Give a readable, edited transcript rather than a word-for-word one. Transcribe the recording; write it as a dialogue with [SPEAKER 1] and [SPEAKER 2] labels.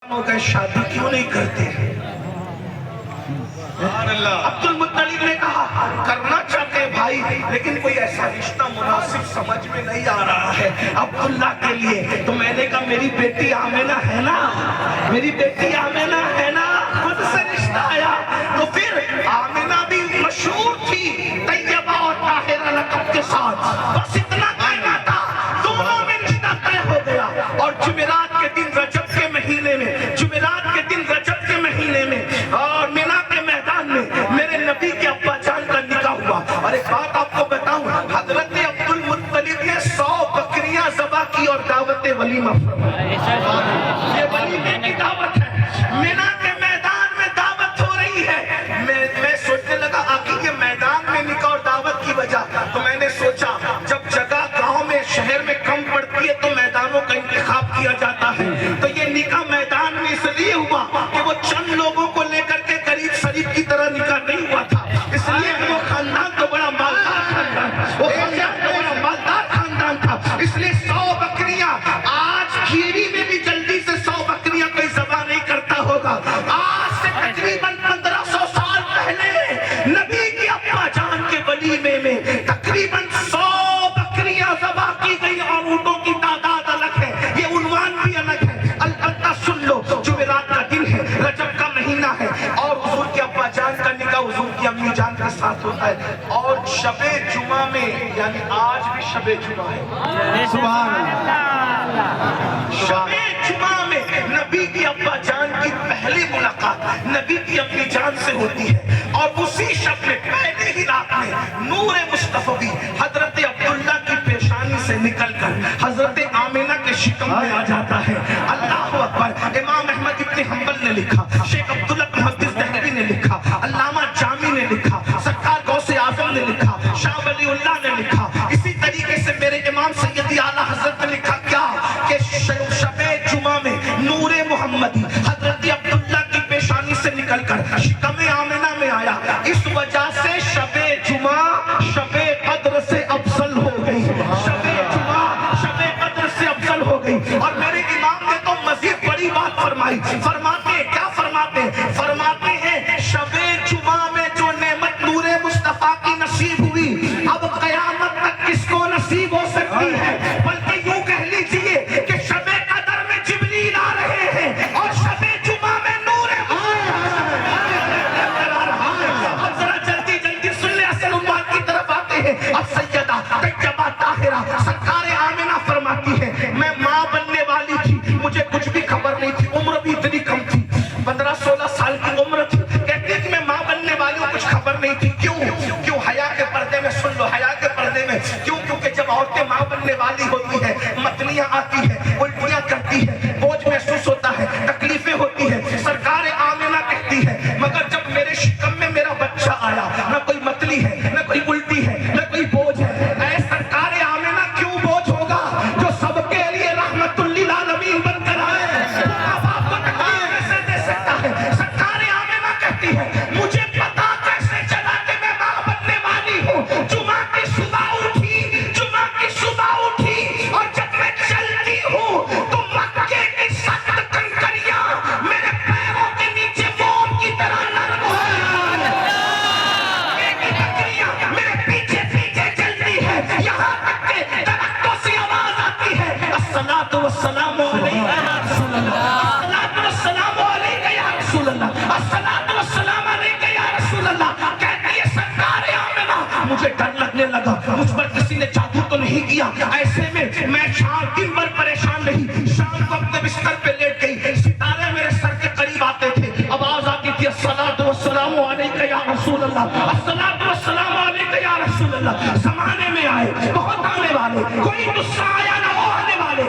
[SPEAKER 1] ہو گئے شادی کیوں نہیں کرتے؟ عبد المطلب نے کہا کرنا چاہتے بھائی لیکن کوئی ایسا رشتہ مناسب سمجھ میں نہیں آ رہا ہے عبداللہ کے لیے. تو میں نے کہا میری بیٹی آمینہ ہے نا, میری بیٹی آمینہ ہے نا, خود سے رشتہ آیا. تو پھر آمینہ بھی مشہور تھی طیبہ اور طاہرہ لقب کے ساتھ, بس اتنا کہنا تھا, دونوں میں رشتہ طے ہو گیا. اور جمعرات کے دن رجب کے مہینے میں, جمعرات کے دن رجب کے مہینے میں اور مینا کے میدان میں میرے نبی کے ابا جان کا نکاح ہوا. اور ایک بات آپ کو بتاؤں, حضرت عبد المطلب نے 100 بکریاں ذبح کی اور دعوت ولیمہ فرمائی. یہ ولیمے کی دعوت ہے, مینا کے میدان میں دعوت ہو رہی ہے. میں سوچنے لگا آقی کے میدان میں نکاح اور دعوت کی وجہ, تو میں نے سوچا جب جگہ گاؤں میں شہر میں کم پڑتی ہے تو میدانوں کا انتخاب کیا جاتا ہے. تو یہ نکاح میدان میں اس لیے ہوا کہ وہ چند لوگوں کو لے کر کے قریب شریف کی طرح نکاح نہیں ہوا تھا, اس لیے کہ وہ خاندان تو بڑا مالدار خاندان, وہ خاندان تو بڑا مالدار خاندان تھا. اس لیے 100 بکریاں, آج کھیری میں بھی جلدی سے 100 بکریاں کوئی ذبح نہیں کرتا ہوگا. آج سے تقریباً 1500 سال پہلے نبی کی ابا جان کے ولیمے میں تقریباً 100 بکریاں ذبح کی گئی اور اونٹوں کی تعداد الگ ہے, یہ عنوان بھی الگ ہے. البتہ سن لو, جمعرات کا دن ہے, رجب کا مہینہ ہے اور حضور کے ابا جان کا نکاح حضور کی امی جان کے ساتھ ہوتا ہے. اور شب جمعہ میں, یعنی آج بھی شب جمعہ ہے, سبحان اللہ, شب جمعہ میں نبی کی ابا جان کی پہلی ملاقات نبی کی امی جان سے ہوتی ہے. اور اسی شب میں پہلے ہی رات میں نور مصطفی حضرت عبداللہ کی پیشانی سے نکل کر حضرت آمینہ کے شکم میں آ جاتا ہے. اللہ اکبر. امام احمد ابن حنبل نے لکھا, شیخ عبداللہ محدث دہلوی نے لکھا, علامہ جامی نے لکھا, سرکار غوث اعظم نے لکھا, شاہ ولی اللہ نے لکھا, اسی طریقے سے میرے امام سیدی اعلیٰ حضرت نے لکھا کیا کہ شب جمعہ میں نور محمدی حضرت عبداللہ کی پیشانی سے نکل کر شکم آمینہ میں آیا. اس وجہ سے شب جمعہ شب قدر سے افضل ہو گئی, شب جمعہ شب قدر سے افضل ہو گئی. اور میرے امام نے تو مزید بڑی بات فرمائی, فرماتے ہیں کیا فرماتے ہیں, فرماتے ہیں شب جمعہ میں جو نعمت نور مصطفیٰ کی نصیب ہوئی اب قیامت تک کس کو نصیب ہو سکتی ہے. بلکہ یوں کہہ لیجئے کہ شب قدر میں جبریل آ رہے ہیں اور شب جمعہ میں نور اب ذرا جلدی جلدی سن لے, اصل عنوان کی طرف آتے ہیں. اب سیدہ طیبہ طاہرہ سرکار آمینہ فرماتی ہے میں ماں بننے والی تھی, مجھے کچھ بھی خبر نہیں تھی, عمر بھی اتنی کم تھی, 15-16 سال کی عمر تھی. کہتی ہے کہ میں ماں بننے والی ہوں, کچھ خبر نہیں تھی. کیوں حیا کے پردے میں, سن لو, حیا کے پردے میں کیوں, کیونکہ جب عورتیں ماں بننے والی ہوتی ہے متلیاں آتی ہیں, الٹیاں کرتی ہے, بوجھ محسوس ہوتا ہے, تکلیفیں ہوتی ہے. سرکار آمینہ کہتی ہے مگر جب میرے شکم میں میرا بچہ آیا, نہ کوئی متلی ہے, نہ کوئی الٹی ہے, نہ کوئی بوجھ ہے. اے سرکار آمینہ کیوں بوجھ ہوگا جو سب کے لیے رحمت للعالمین بن کر آئے, اب آپ کو تکلیف کیسے دے سکتا ہے. سرکار آمینہ کہتی ہے مجھے پتا کیسے چلا کہ میں ماں بننے والی ہوں. جمعہ کی صبح اٹھی, جمعہ کی صبح اٹھی اور جب میں چلتی ہوں تو مکے کی سخت کنکریاں میرے پیروں کے نیچے موم کی طرح نرم ہو گئی. میرے پیچھے پیچھے چلتی ہے, یہاں تک کہ درختوں سے آواز آتی ہے الصلاۃ والسلام علیک یا رسول اللہ, الصلاۃ والسلام علیک یا رسول اللہ, الصلاۃ والسلام علیک یا رسول اللہ. کہتی ہے سرکار آمینہ مجھے ڈر لگنے لگا, مجھ پر کسی نے جادو تو نہیں کیا. ایسے میں شام دن بھر پریشان رہی, شام کو اپنے بستر پہ لیٹ گئی, ستارے میرے سر کے قریب آتے تھے, آواز آتی تھی الصلاۃ والسلام علیک یا رسول اللہ, الصلاۃ والسلام علیک یا رسول اللہ. زمانے میں آئے بہت آنے والے, کوئی غصہ آیا نہ وہ آنے والے,